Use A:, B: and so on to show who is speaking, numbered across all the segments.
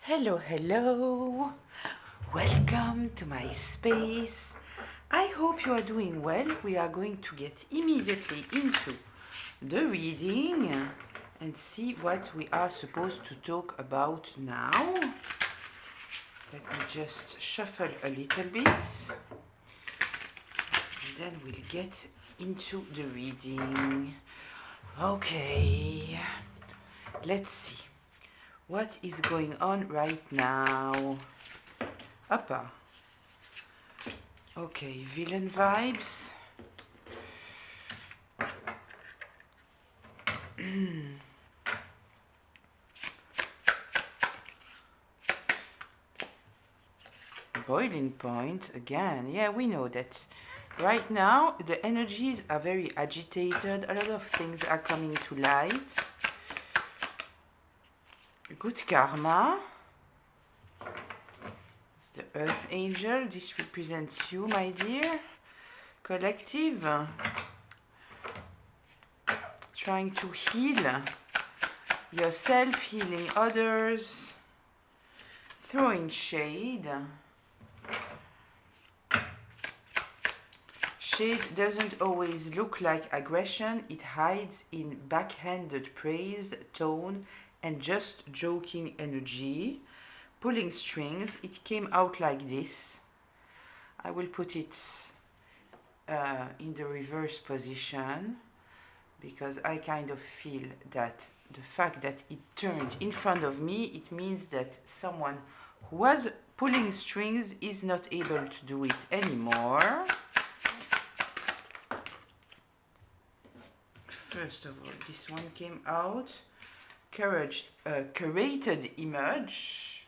A: Hello, hello. Welcome to my space. I hope you are doing well. We are going to get immediately into the reading and see what we are supposed to talk about now. Let me just shuffle a little bit. And then we'll get into the reading. Okay. Let's see. What is going on right now? Upper. Okay, villain vibes. Boiling point again. Yeah, we know that right now the energies are very agitated. A lot of things are coming to light. Good karma. The Earth Angel, this represents you, my dear. Collective. Trying to heal yourself, healing others. Throwing shade. Shade doesn't always look like aggression. It hides in backhanded praise, tone, and just joking energy. Pulling strings, it came out like this. I will put it in the reverse position because I kind of feel that the fact that it turned in front of me, it means that someone who was pulling strings is not able to do it anymore. First of all, this one came out. Courage, curated image.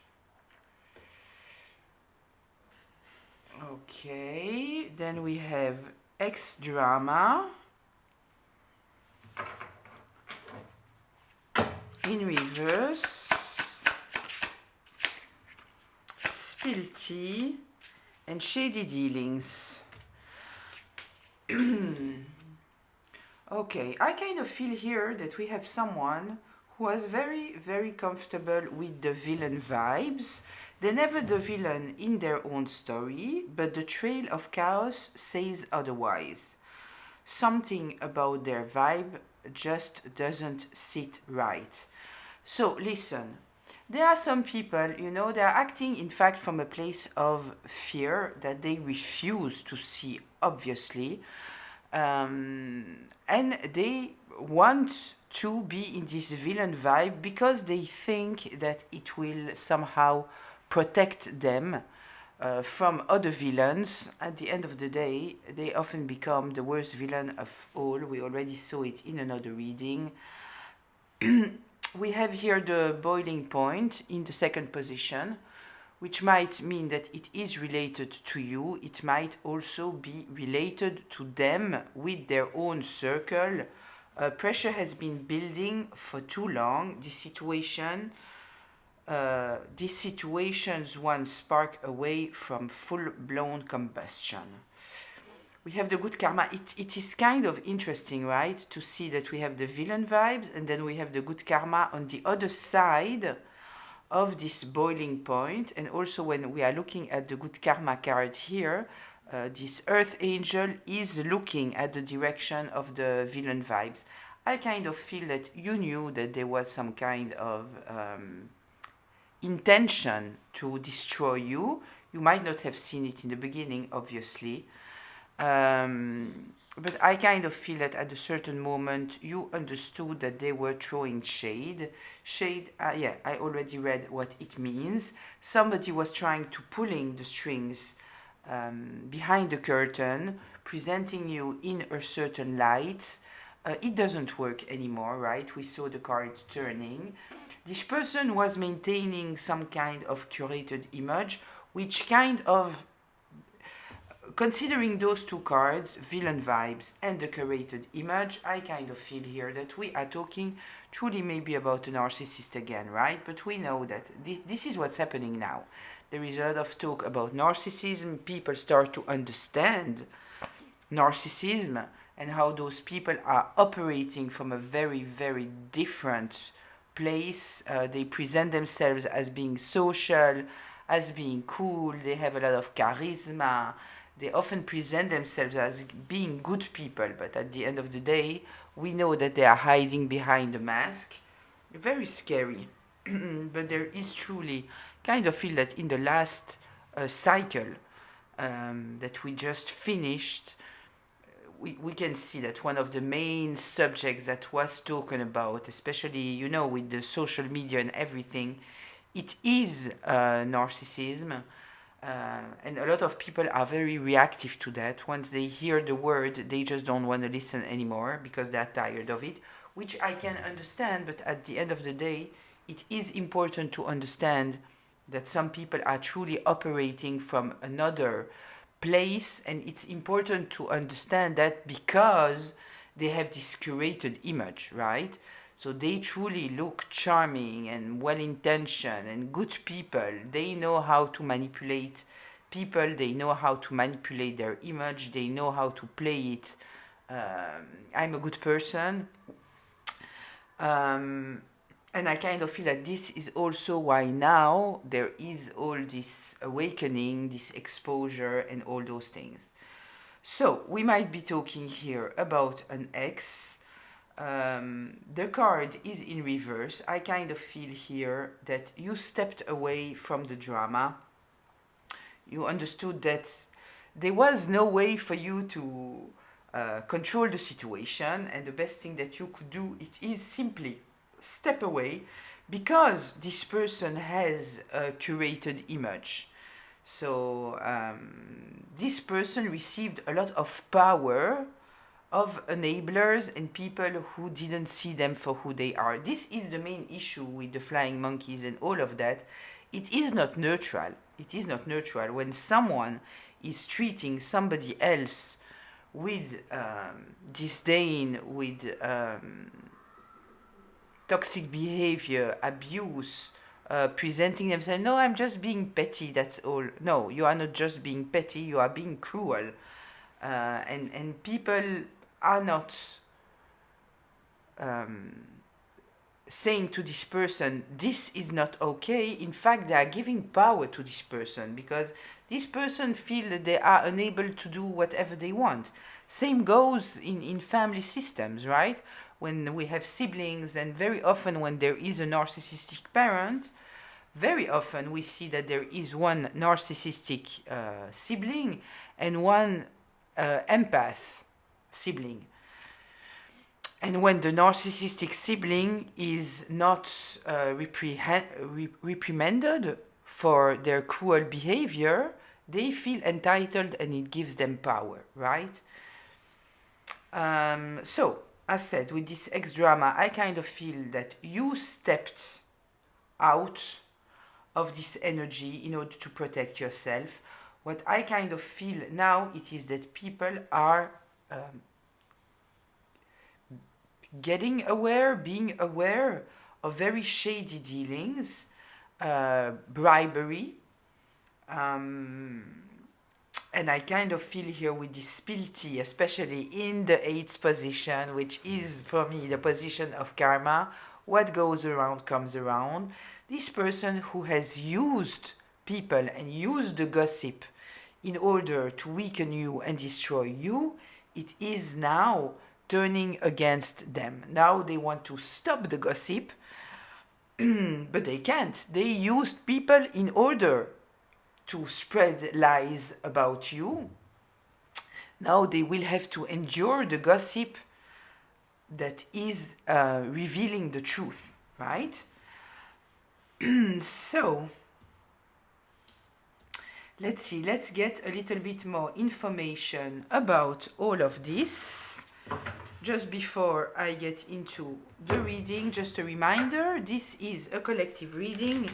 A: Okay, then we have X drama. In reverse. Spill tea and shady dealings. Okay, I kind of feel here that we have someone who was very, very comfortable with the villain vibes. They're never the villain in their own story, but the Trail of Chaos says otherwise. Something about their vibe just doesn't sit right. So, listen, there are some people, they are acting in fact from a place of fear that they refuse to see, obviously. And they want to be in this villain vibe because they think that it will somehow protect them from other villains. At the end of the day, they often become the worst villain of all. We already saw it in another reading. We have here the boiling point in the second position, which might mean that it is related to you. It might also be related to them with their own circle. Pressure has been building for too long. These situations once spark away from full-blown combustion. We have the good karma. It is kind of interesting, right, to see that we have the villain vibes and then we have the good karma on the other side of this boiling point. And also when we are looking at the good karma card here, this Earth Angel is looking at the direction of the villain vibes. I kind of feel that you knew that there was some kind of intention to destroy you. You might not have seen it in the beginning, obviously. But I kind of feel that at a certain moment you understood that they were throwing shade. Shade, yeah, I already read what it means. Somebody was trying to pulling the strings behind the curtain, presenting you in a certain light. It doesn't work anymore, right? We saw the card turning. This person was maintaining some kind of curated image, which kind of, considering those two cards, villain vibes and the curated image, I kind of feel here that we are talking truly maybe about a narcissist again, right? But we know that this is what's happening now. There is a lot of talk about narcissism. People start to understand narcissism and how those people are operating from a very, very different place. They present themselves as being social, as being cool. They have a lot of charisma. They often present themselves as being good people, but at the end of the day, we know that they are hiding behind a mask. Very scary. But there is truly kind of feel that in the last cycle that we just finished, we can see that one of the main subjects that was talked about, especially, you know, with the social media and everything, it is narcissism. And a lot of people are very reactive to that. Once they hear the word, they just don't want to listen anymore because they're tired of it, which I can understand. But at the end of the day, it is important to understand that some people are truly operating from another place, and it's important to understand that because they have this curated image, right? So they truly look charming and well intentioned and good people. They know how to manipulate people, they know how to manipulate their image, they know how to play it. I'm a good person. And I kind of feel that this is also why now there is all this awakening, this exposure, and all those things. So we might be talking here about an ex. The card is in reverse. I kind of feel here that you stepped away from the drama. You understood that there was no way for you to control the situation, and the best thing that you could do it is simply step away because this person has a curated image. So this person received a lot of power of enablers and people who didn't see them for who they are. This is the main issue with the flying monkeys and all of that. It is not neutral. It is not neutral when someone is treating somebody else with disdain, with toxic behavior, abuse, presenting themselves, no, I'm just being petty, that's all. No, you are not just being petty, you are being cruel. And people are not saying to this person, this is not okay. In fact, they are giving power to this person because this person feel that they are unable to do whatever they want. Same goes in family systems, right? When we have siblings, and very often when there is a narcissistic parent, very often we see that there is one narcissistic sibling and one empath sibling. And when the narcissistic sibling is not reprimanded for their cruel behavior, they feel entitled and it gives them power, right? So, as said, with this ex drama, I kind of feel that you stepped out of this energy in order to protect yourself. What I kind of feel now it is that people are getting aware, being aware of very shady dealings, bribery, and I kind of feel here with this Pilti, especially in the 8th position, which is for me the position of karma. What goes around comes around. This person who has used people and used the gossip in order to weaken you and destroy you, it is now turning against them. Now they want to stop the gossip, but they can't. They used people in order to spread lies about you. Now they will have to endure the gossip that is revealing the truth, right? So, let's see, let's get a little bit more information about all of this. Just before I get into the reading, just a reminder, this is a collective reading,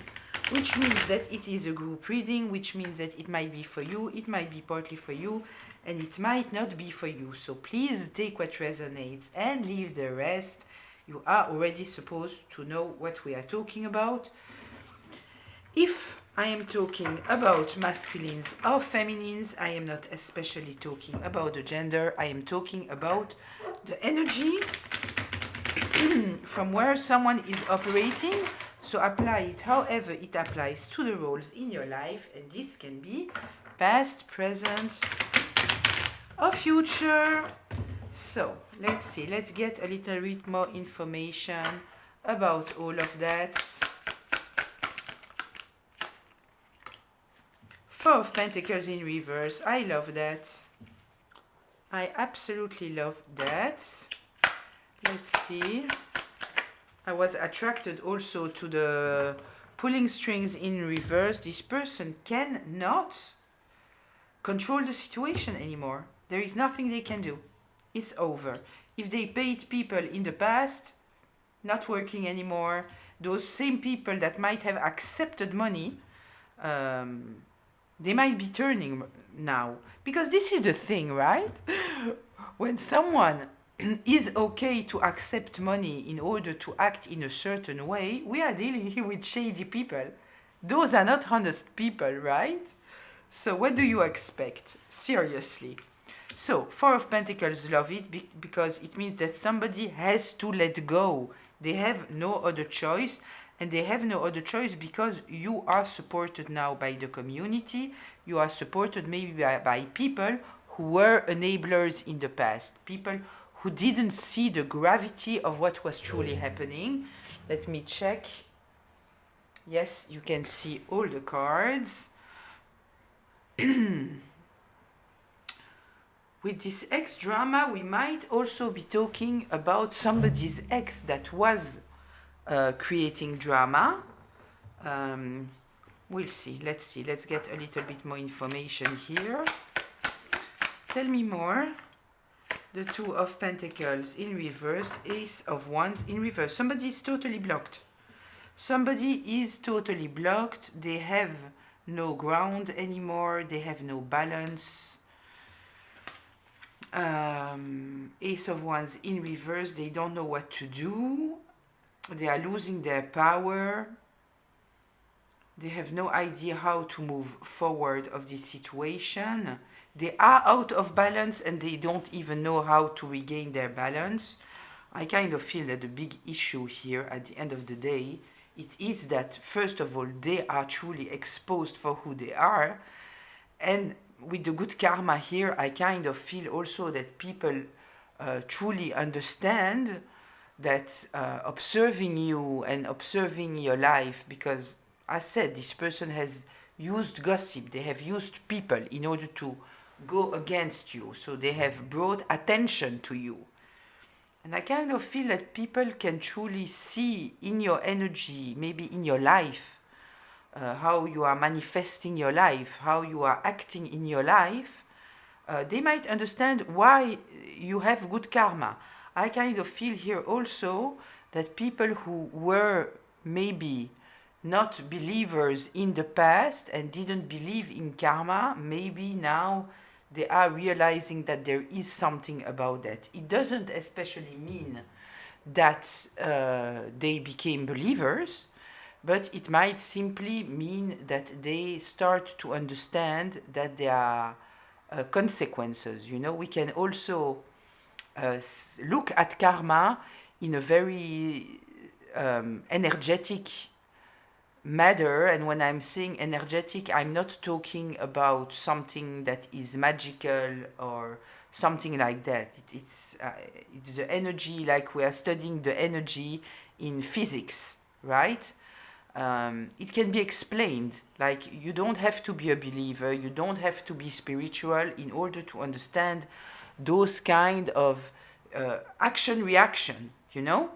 A: which means that it is a group reading, which means that it might be for you, it might be partly for you, and it might not be for you. So please take what resonates and leave the rest. You are already supposed to know what we are talking about. If I am talking about masculines or feminines, I am not especially talking about the gender. I am talking about the energy from where someone is operating. So apply it however it applies to the roles in your life, and this can be past, present, or future. So let's see, let's get a little bit more information about all of that. Four of Pentacles in reverse. I love that. I absolutely love that. Let's see. I was attracted also to the pulling strings in reverse. This person cannot control the situation anymore. There is nothing they can do. It's over. If they paid people in the past, not working anymore, those same people that might have accepted money, they might be turning now. Because this is the thing, right? When someone is okay to accept money in order to act in a certain way, we are dealing here with shady people. Those are not honest people, right? So what do you expect? Seriously. So, Four of Pentacles, love it because it means that somebody has to let go. They have no other choice, and they have no other choice because you are supported now by the community. You are supported maybe by people who were enablers in the past, people who didn't see the gravity of what was truly happening. Let me check. Yes, you can see all the cards. With this ex drama, we might also be talking about somebody's ex that was creating drama. We'll see. Let's see. Let's get a little bit more information here. Tell me more. The Two of Pentacles in reverse, Ace of Wands in reverse. Somebody is totally blocked. Somebody is totally blocked. They have no ground anymore. They have no balance. Ace of Wands in reverse. They don't know what to do. They are losing their power. They have no idea how to move forward of this situation. They are out of balance and they don't even know how to regain their balance. I kind of feel that the big issue here at the end of the day, it is that first of all, they are truly exposed for who they are. And with the good karma here, I kind of feel also that people truly understand that observing you and observing your life, because as said, this person has used gossip, they have used people in order to go against you, so they have brought attention to you. And I kind of feel that people can truly see in your energy, maybe in your life, how you are manifesting your life, how you are acting in your life. They might understand why you have good karma. I kind of feel here also that people who were maybe not believers in the past and didn't believe in karma, maybe now they are realizing that there is something about that. It doesn't especially mean that they became believers, but it might simply mean that they start to understand that there are consequences. You know, we can also look at karma in a very energetic matter. And when I'm saying energetic, I'm not talking about something that is magical or something like that. It's the energy, like we are studying the energy in physics, right? It can be explained. Like, you don't have to be a believer, you don't have to be spiritual in order to understand those kind of action reaction, you know.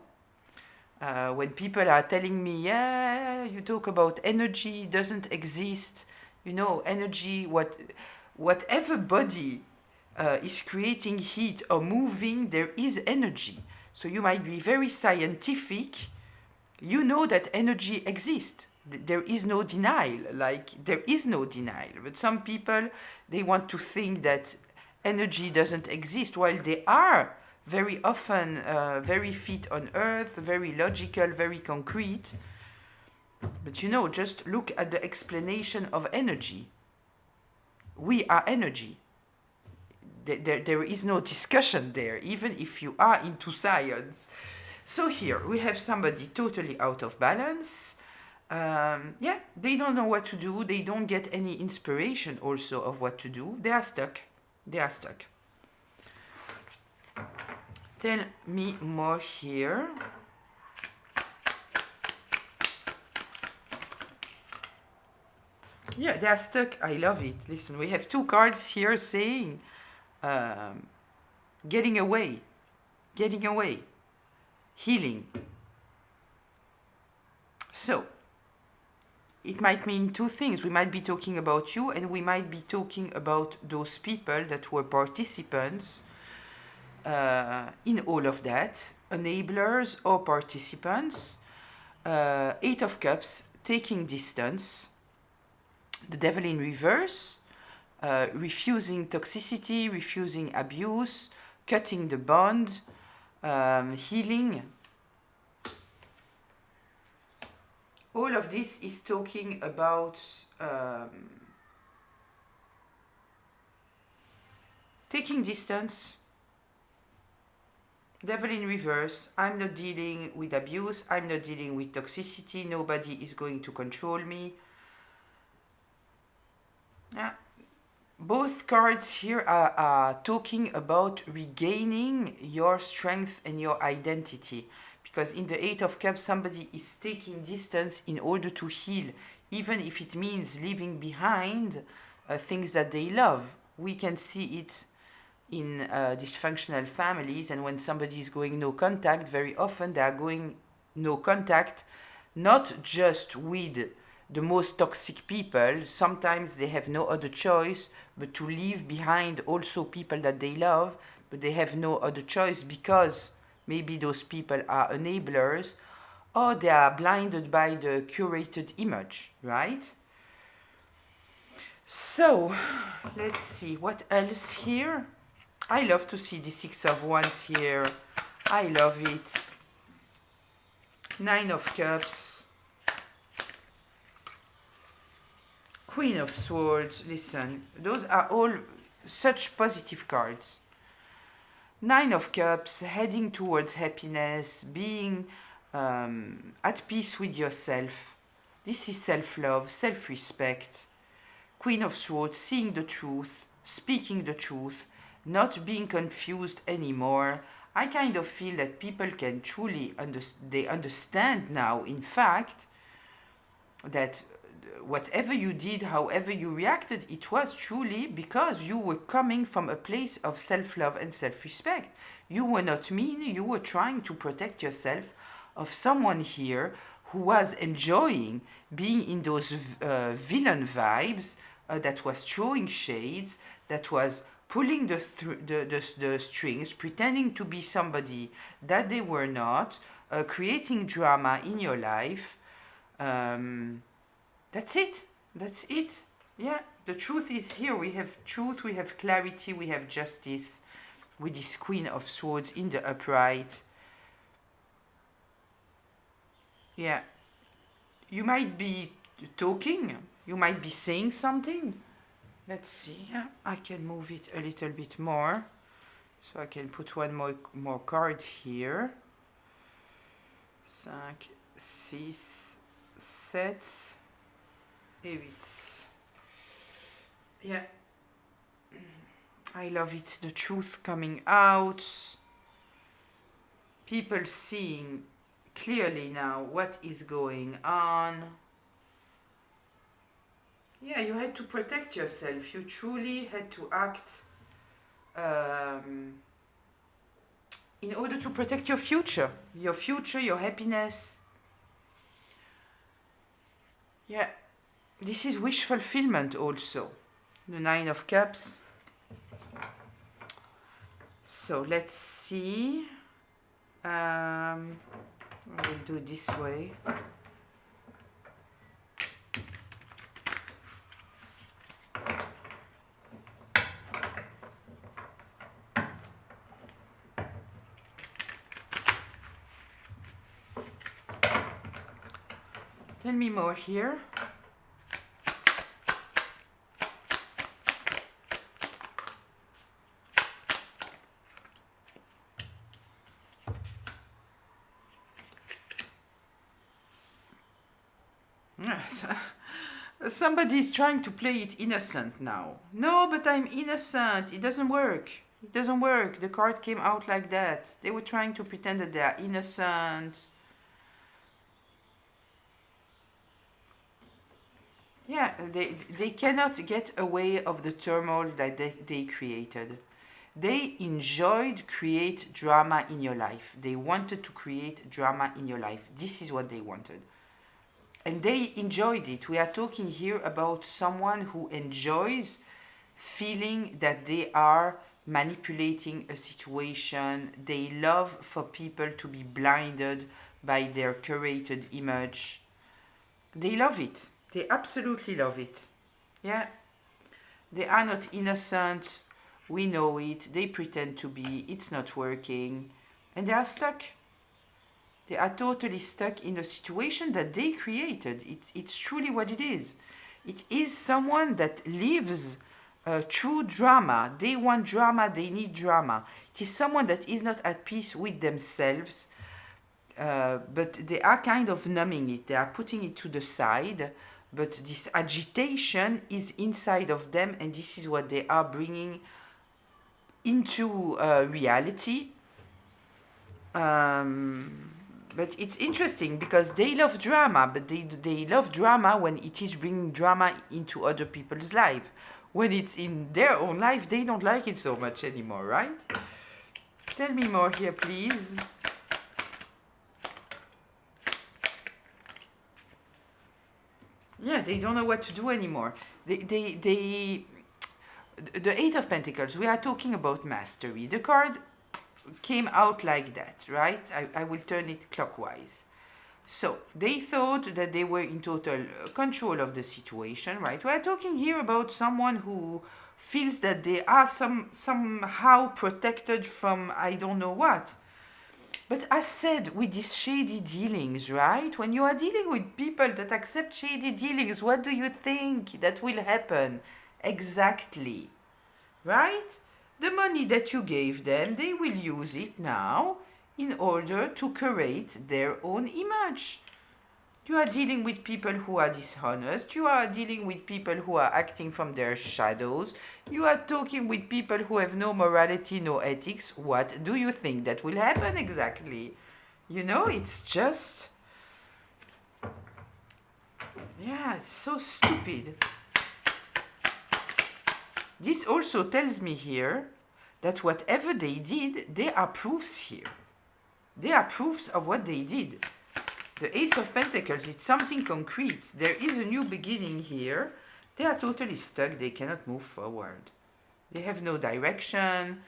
A: When people are telling me, yeah, you talk about energy doesn't exist, you know, energy, whatever body is creating heat or moving, there is energy. So you might be very scientific, you know that energy exists. There is no denial, like there is no denial. But some people, they want to think that energy doesn't exist, while they are very often very feet on earth, very logical, very concrete. But you know, just look at the explanation of energy. We are energy. There is no discussion there, even if you are into science. So here we have somebody totally out of balance. Yeah, they don't know what to do. They don't get any inspiration also of what to do. They are stuck. They are stuck. Tell me more here. Yeah, they are stuck. I love it. Listen, we have two cards here saying getting away, healing. So, it might mean two things. We might be talking about you, and we might be talking about those people that were participants in all of that, enablers or participants. Eight of Cups, taking distance. The Devil in reverse, refusing toxicity, refusing abuse, cutting the bond, healing. All of this is talking about taking distance. Devil in reverse, I'm not dealing with abuse, I'm not dealing with toxicity, nobody is going to control me. Yeah. Both cards here are talking about regaining your strength and your identity. Because in the Eight of Cups, somebody is taking distance in order to heal, even if it means leaving behind things that they love. We can see it in dysfunctional families, and when somebody is going no contact, very often they are going no contact not just with the most toxic people. Sometimes they have no other choice but to leave behind also people that they love, but they have no other choice because maybe those people are enablers or they are blinded by the curated image, right? So let's see what else here. I love to see the Six of Wands here. I love it. Nine of Cups. Queen of Swords. Listen, those are all such positive cards. Nine of Cups, heading towards happiness, being at peace with yourself. This is self-love, self-respect. Queen of Swords, seeing the truth, speaking the truth, not being confused anymore. I kind of feel that people can truly understand now, in fact, that whatever you did, however you reacted, it was truly because you were coming from a place of self-love and self-respect. You were not mean, you were trying to protect yourself of someone here who was enjoying being in those villain vibes, that was throwing shades, that was pulling the strings, pretending to be somebody that they were not, creating drama in your life. That's it. That's it. Yeah, the truth is here. We have truth, we have clarity, we have justice with this Queen of Swords in the upright. Yeah. You might be talking, you might be saying something. Let's see. I can move it a little bit more. So I can put one more card here. 5, 6, 7, 8. Yeah. I love it. The truth coming out. People seeing clearly now what is going on. Yeah, you had to protect yourself. You truly had to act in order to protect your future, your happiness. Yeah, this is wish fulfillment also. The Nine of Cups. So let's see. I will do it this way. Tell me more here. Somebody is trying to play it innocent now. No, but I'm innocent. It doesn't work. It doesn't work. The card came out like that. They were trying to pretend that they are innocent. Yeah, they cannot get away of the turmoil that they created. They enjoyed create drama in your life. They wanted to create drama in your life. This is what they wanted. And they enjoyed it. We are talking here about someone who enjoys feeling that they are manipulating a situation. They love for people to be blinded by their curated image. They love it. They absolutely love it. Yeah. They are not innocent. We know it. They pretend to be. It's not working. And they are stuck. They are totally stuck in a situation that they created. It's truly what it is. It is someone that lives true drama. They want drama, they need drama. It is someone that is not at peace with themselves, but they are kind of numbing it. They are putting it to the side, but this agitation is inside of them, and this is what they are bringing into reality. But it's interesting because they love drama, but they love drama when it is bringing drama into other people's life. When it's in their own life, they don't like it so much anymore, right? Tell me more here, please. Yeah, they don't know what to do anymore. The Eight of Pentacles, we are talking about mastery. The card came out like that, right? I will turn it clockwise. So they thought that they were in total control of the situation, right? We're talking here about someone who feels that they are somehow protected from I don't know what. But as said, with these shady dealings, right? When you are dealing with people that accept shady dealings, what do you think that will happen? Exactly, right? The money that you gave them, they will use it now in order to create their own image. You are dealing with people who are dishonest. You are dealing with people who are acting from their shadows. You are talking with people who have no morality, no ethics. What do you think that will happen exactly? You know, it's just. Yeah, it's so stupid. This also tells me here that whatever they did, there are proofs here. There are proofs of what they did. The Ace of Pentacles, it's something concrete. There is a new beginning here. They are totally stuck. They cannot move forward. They have no direction.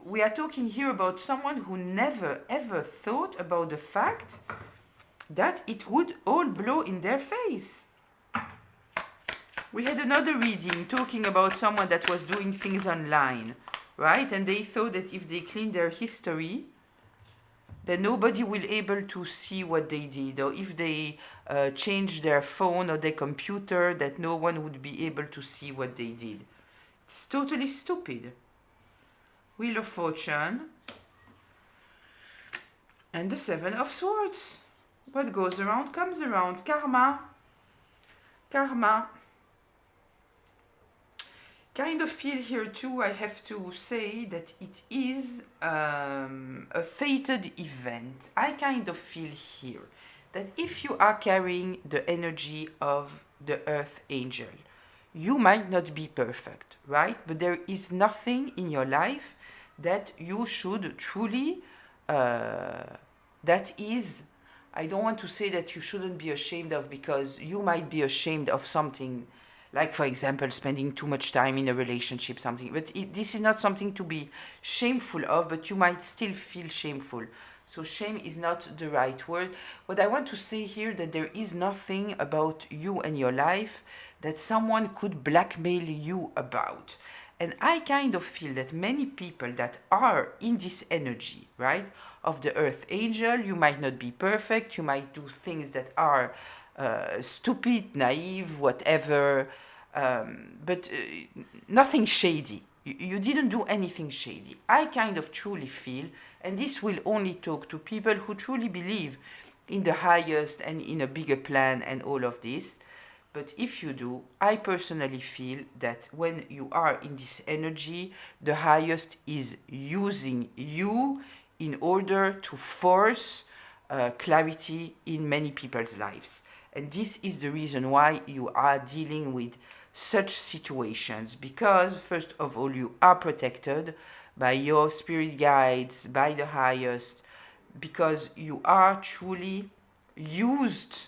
A: We are talking here about someone who never ever thought about the fact that it would all blow in their face. We had another reading talking about someone that was doing things online, right? And they thought that if they clean their history, then nobody will able to see what they did. Or if they change their phone or their computer, that no one would be able to see what they did. It's totally stupid. Wheel of Fortune. And the Seven of Swords. What goes around comes around. Karma. Karma. Kind of feel here too, I have to say that it is a fated event. I kind of feel here that if you are carrying the energy of the Earth Angel, you might not be perfect, right? But there is nothing in your life that you should truly, that is, I don't want to say that you shouldn't be ashamed of, because you might be ashamed of something, like for example spending too much time in a relationship, something, but this is not something to be shameful of, but you might still feel shameful. So shame is not the right word. What I want to say here, that there is nothing about you and your life that someone could blackmail you about. And I kind of feel that many people that are in this energy, right, of the Earth Angel, you might not be perfect, you might do things that are stupid, naive, whatever, but nothing shady. You didn't do anything shady. I kind of truly feel, and this will only talk to people who truly believe in the highest and in a bigger plan and all of this, But if you do, I personally feel that when you are in this energy, the highest is using you in order to force clarity in many people's lives. And this is the reason why you are dealing with such situations, because first of all, you are protected by your spirit guides, by the highest, because you are truly used,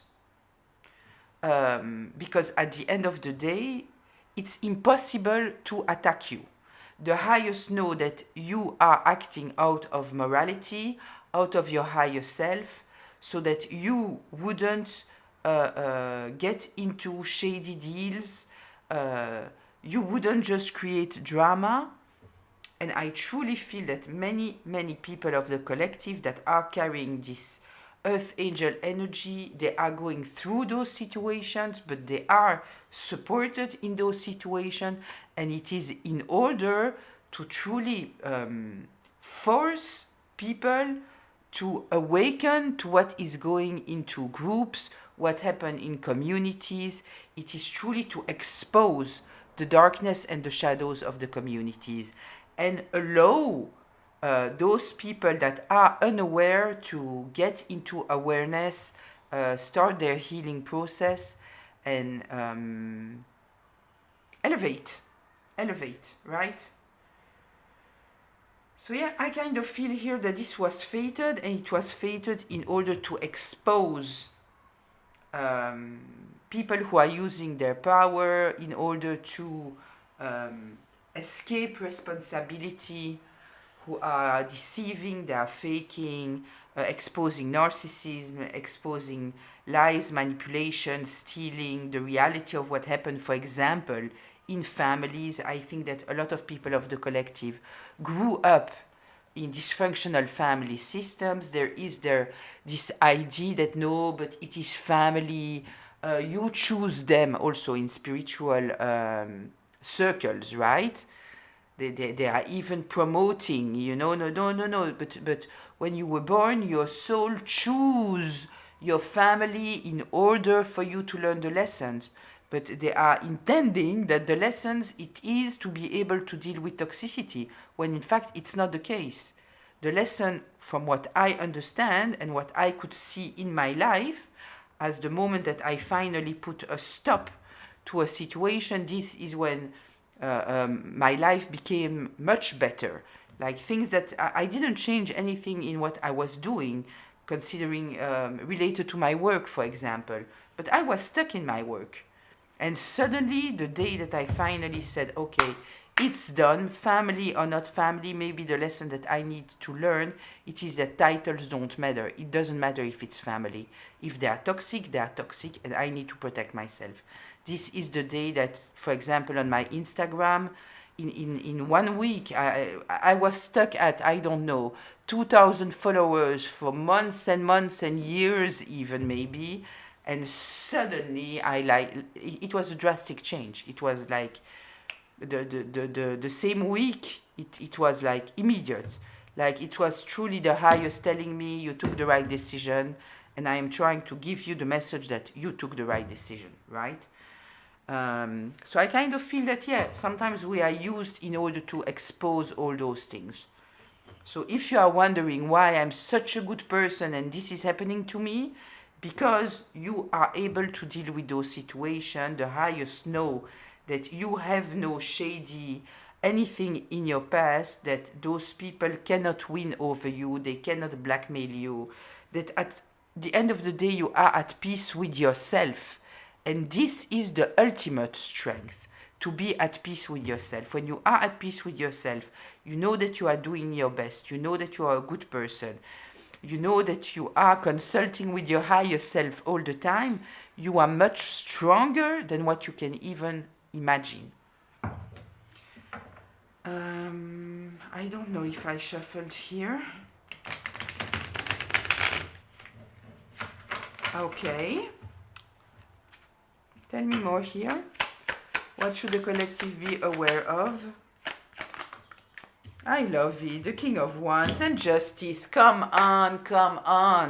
A: because at the end of the day, it's impossible to attack you. The highest know that you are acting out of morality, out of your higher self, so that you wouldn't get into shady deals. You wouldn't just create drama. And I truly feel that many people of the collective that are carrying this earth angel energy, they are going through those situations, but they are supported in those situations, and it is in order to truly force people to awaken to what is going into groups, what happened in communities. It is truly to expose the darkness and the shadows of the communities, and allow those people that are unaware to get into awareness, start their healing process, and elevate, right? So yeah, I kind of feel here that this was fated, and it was fated in order to expose um, people who are using their power in order to escape responsibility, who are deceiving, they are faking, exposing narcissism, exposing lies, manipulation, stealing, the reality of what happened, for example, in families. I think that a lot of people of the collective grew up in dysfunctional family systems. There is this idea that no, but it is family. You choose them also in spiritual circles, right? They are even promoting, no, but when you were born, your soul choose your family in order for you to learn the lessons. But they are intending that the lessons it is to be able to deal with toxicity, when in fact it's not the case. The lesson, from what I understand and what I could see in my life, as the moment that I finally put a stop to a situation, this is when my life became much better. Like things that I didn't change anything in what I was doing, considering related to my work, for example. But I was stuck in my work. And suddenly, the day that I finally said, okay, it's done, family or not family, maybe the lesson that I need to learn, it is that titles don't matter. It doesn't matter if it's family. If they are toxic, and I need to protect myself. This is the day that, for example, on my Instagram, in 1 week, I was stuck at, I don't know, 2,000 followers for months and months and years, even maybe. And suddenly, it was a drastic change. It was like the same week, it was like immediate. Like it was truly the highest telling me you took the right decision, and I am trying to give you the message that you took the right decision, right? So I kind of feel that, yeah, sometimes we are used in order to expose all those things. So if you are wondering why I'm such a good person and this is happening to me, because you are able to deal with those situations, the highest know that you have no shady anything in your past, that those people cannot win over you, they cannot blackmail you, that at the end of the day you are at peace with yourself. And this is the ultimate strength, to be at peace with yourself. When you are at peace with yourself, you know that you are doing your best, you know that you are a good person, you know that you are consulting with your higher self all the time, you are much stronger than what you can even imagine. I don't know if I shuffled here. Okay. Tell me more here. What should the collective be aware of? I love it. The King of Wands and Justice. Come on, come on.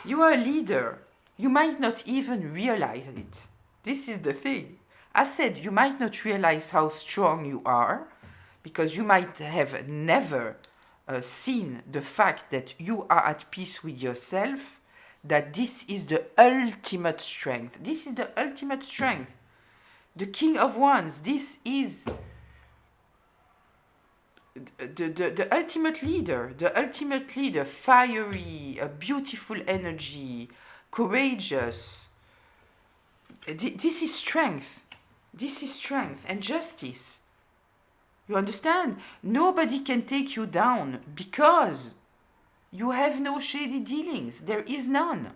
A: You are a leader. You might not even realize it. This is the thing. I said you might not realize how strong you are because you might have never seen the fact that you are at peace with yourself, that this is the ultimate strength. This is the ultimate strength. The King of Wands, this is the ultimate leader, fiery, beautiful energy, courageous. This is strength. This is strength and justice. You understand? Nobody can take you down because you have no shady dealings. There is none.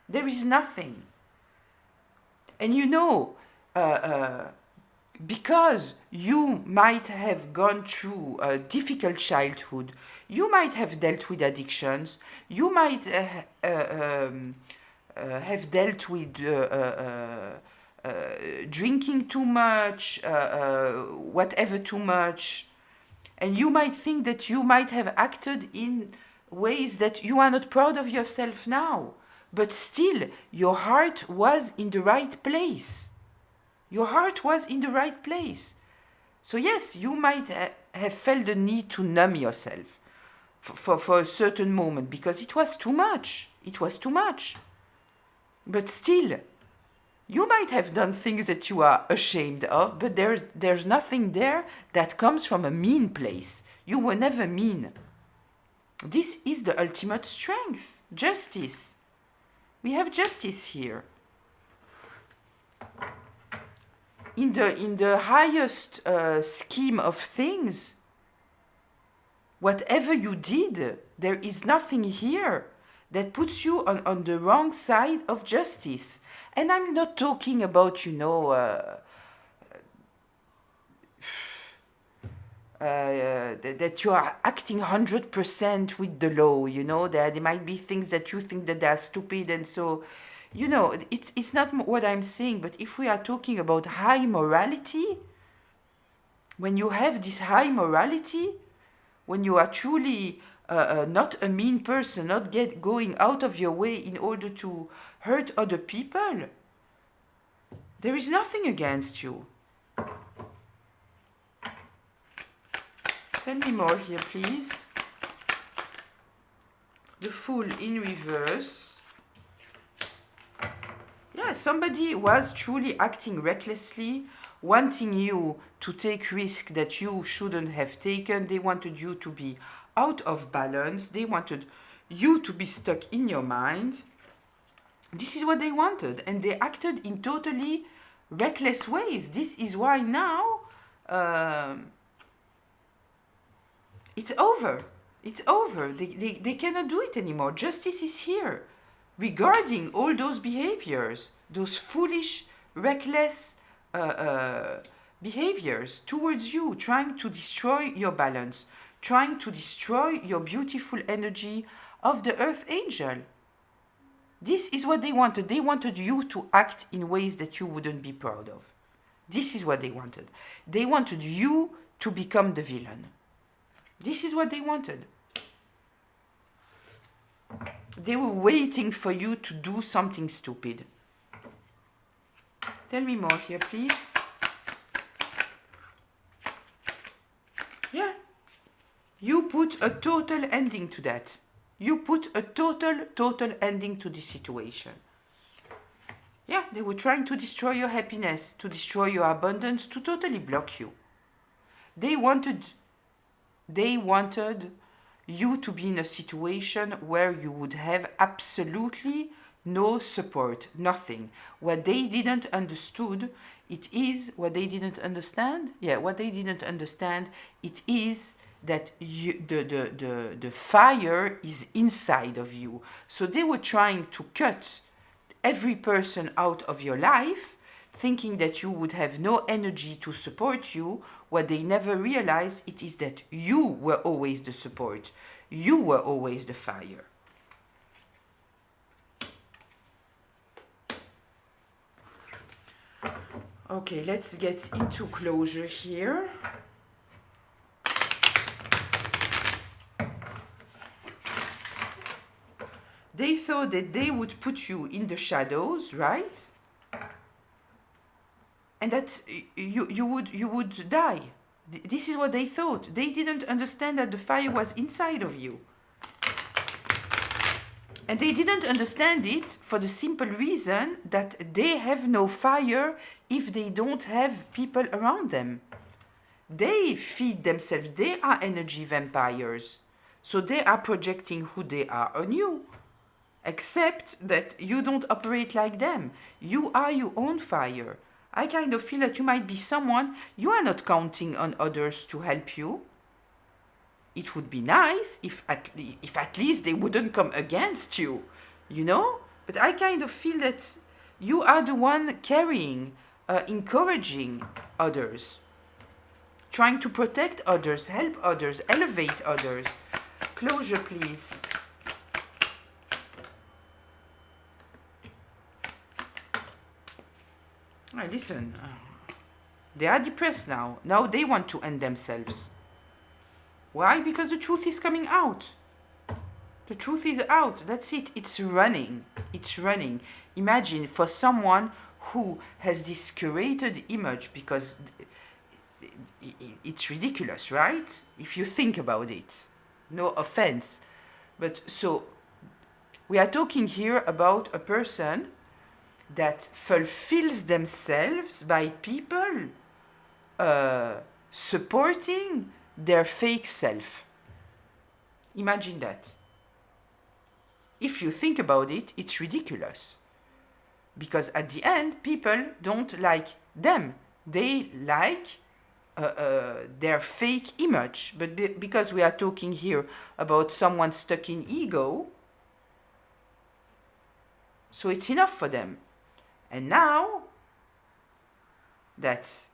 A: There is nothing. And you know, because you might have gone through a difficult childhood, you might have dealt with addictions, you might have dealt with drinking too much, whatever too much, and you might think that you might have acted in ways that you are not proud of yourself now, but still your heart was in the right place. Your heart was in the right place. So yes, you might have felt the need to numb yourself for a certain moment because it was too much. It was too much. But still, you might have done things that you are ashamed of, but there's nothing there that comes from a mean place. You were never mean. This is the ultimate strength. Justice. We have justice here. In the highest scheme of things, whatever you did, there is nothing here that puts you on the wrong side of justice. And I'm not talking about, that you are acting 100% with the law, that there might be things that you think that they are stupid, and so, it's not what I'm saying, but if we are talking about high morality, when you have this high morality, when you are truly not a mean person, not going out of your way in order to hurt other people, there is nothing against you. Tell me more here, please. The Fool in reverse. Yeah, somebody was truly acting recklessly, wanting you to take risks that you shouldn't have taken. They wanted you to be out of balance. They wanted you to be stuck in your mind. This is what they wanted, and they acted in totally reckless ways. This is why now it's over. It's over. They cannot do it anymore. Justice is here regarding all those behaviors, those foolish, reckless behaviors towards you, trying to destroy your balance, trying to destroy your beautiful energy of the Earth Angel. This is what they wanted. They wanted you to act in ways that you wouldn't be proud of. This is what they wanted. They wanted you to become the villain. This is what they wanted. They were waiting for you to do something stupid. Tell me more here, please. Yeah. You put a total ending to that. You put a total ending to this situation. Yeah, they were trying to destroy your happiness, to destroy your abundance, to totally block you. They wanted you to be in a situation where you would have absolutely no support, nothing. What they didn't understand, it is that the fire is inside of you. So they were trying to cut every person out of your life, thinking that you would have no energy to support you. What they never realized, it is that you were always the support. You were always the fire. Okay, let's get into closure here. They thought that they would put you in the shadows, right? and that you would die. This is what they thought. They didn't understand that the fire was inside of you. And they didn't understand it for the simple reason that they have no fire if they don't have people around them. They feed themselves. They are energy vampires. So they are projecting who they are on you. Except that you don't operate like them. You are your own fire. I kind of feel that you might be someone, you are not counting on others to help you. It would be nice if at least they wouldn't come against you, you know? But I kind of feel that you are the one carrying, encouraging others, trying to protect others, help others, elevate others. Closure, please. Listen, they are depressed now. Now they want to end themselves. Why? Because the truth is coming out. The truth is out. That's it. It's running. It's running. Imagine for someone who has this curated image, because it's ridiculous, right? If you think about it. No offense. But so, we are talking here about a person that fulfills themselves by people supporting their fake self. Imagine that. If you think about it, it's ridiculous. Because at the end, people don't like them. They like their fake image. But because we are talking here about someone stuck in ego, so it's enough for them. And now that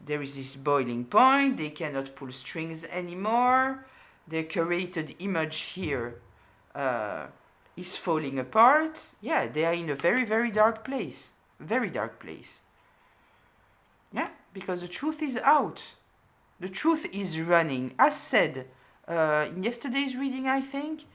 A: there is this boiling point, they cannot pull strings anymore, their curated image here is falling apart. Yeah, they are in a very, very dark place. Very dark place. Yeah, because the truth is out. The truth is running. As said in yesterday's reading, I think,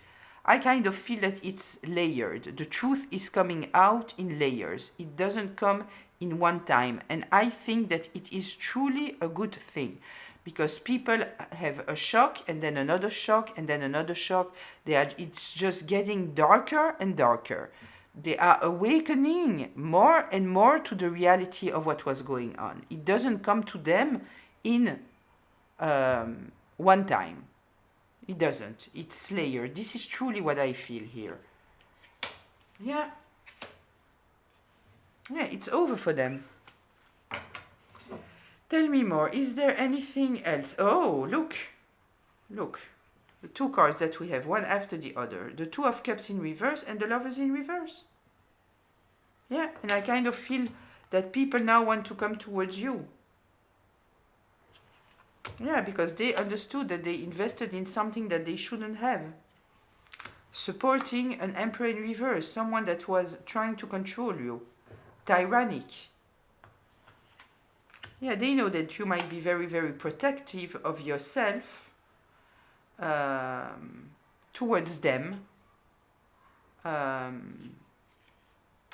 A: I kind of feel that it's layered. The truth is coming out in layers. It doesn't come in one time. And I think that it is truly a good thing, because people have a shock and then another shock and then another shock. It's just getting darker and darker. They are awakening more and more to the reality of what was going on. It doesn't come to them in one time. It doesn't. It's layered. This is truly what I feel here. Yeah. Yeah, it's over for them. Tell me more. Is there anything else? Oh, look. Look. The two cards that we have, one after the other. The Two of Cups in reverse and the Lovers in reverse. Yeah, and I kind of feel that people now want to come towards you. Yeah, because they understood that they invested in something that they shouldn't have. Supporting an Emperor in reverse, someone that was trying to control you. Tyrannic. Yeah, they know that you might be very, very protective of yourself towards them. I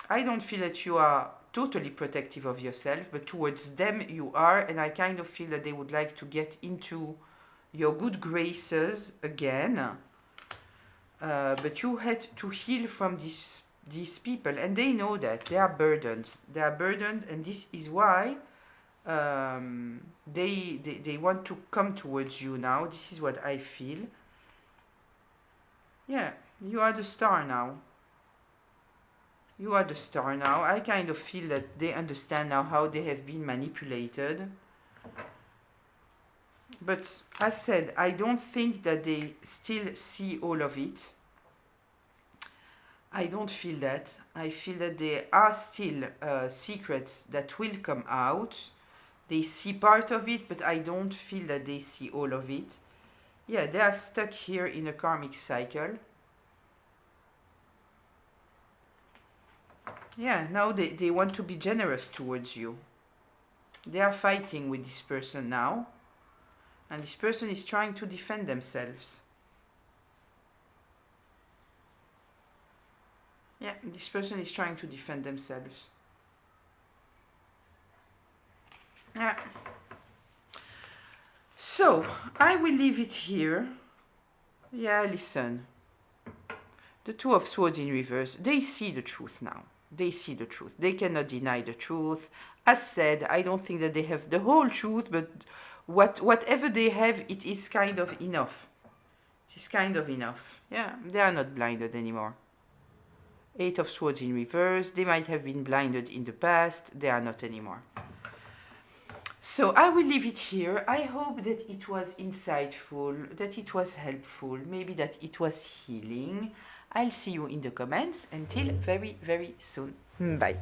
A: don't feel that you are totally protective of yourself, but towards them you are, and I kind of feel that they would like to get into your good graces again. But you had to heal from these people, and they know that. They are burdened. They are burdened, and this is why they want to come towards you now. This is what I feel. Yeah, you are the star now. You are the star now. I kind of feel that they understand now how they have been manipulated. But as said, I don't think that they still see all of it. I don't feel that. I feel that there are still secrets that will come out. They see part of it, but I don't feel that they see all of it. Yeah, they are stuck here in a karmic cycle. Yeah, now they want to be generous towards you. They are fighting with this person now. And this person is trying to defend themselves. Yeah, this person is trying to defend themselves. Yeah. So, I will leave it here. Yeah, listen. The Two of Swords in reverse, they see the truth now. They see the truth. They cannot deny the truth. As said, I don't think that they have the whole truth, but whatever they have, it is kind of enough. It is kind of enough. Yeah, they are not blinded anymore. Eight of Swords in reverse. They might have been blinded in the past. They are not anymore. So I will leave it here. I hope that it was insightful, that it was helpful, maybe that it was healing. I'll see you in the comments. Until very, very soon. Bye.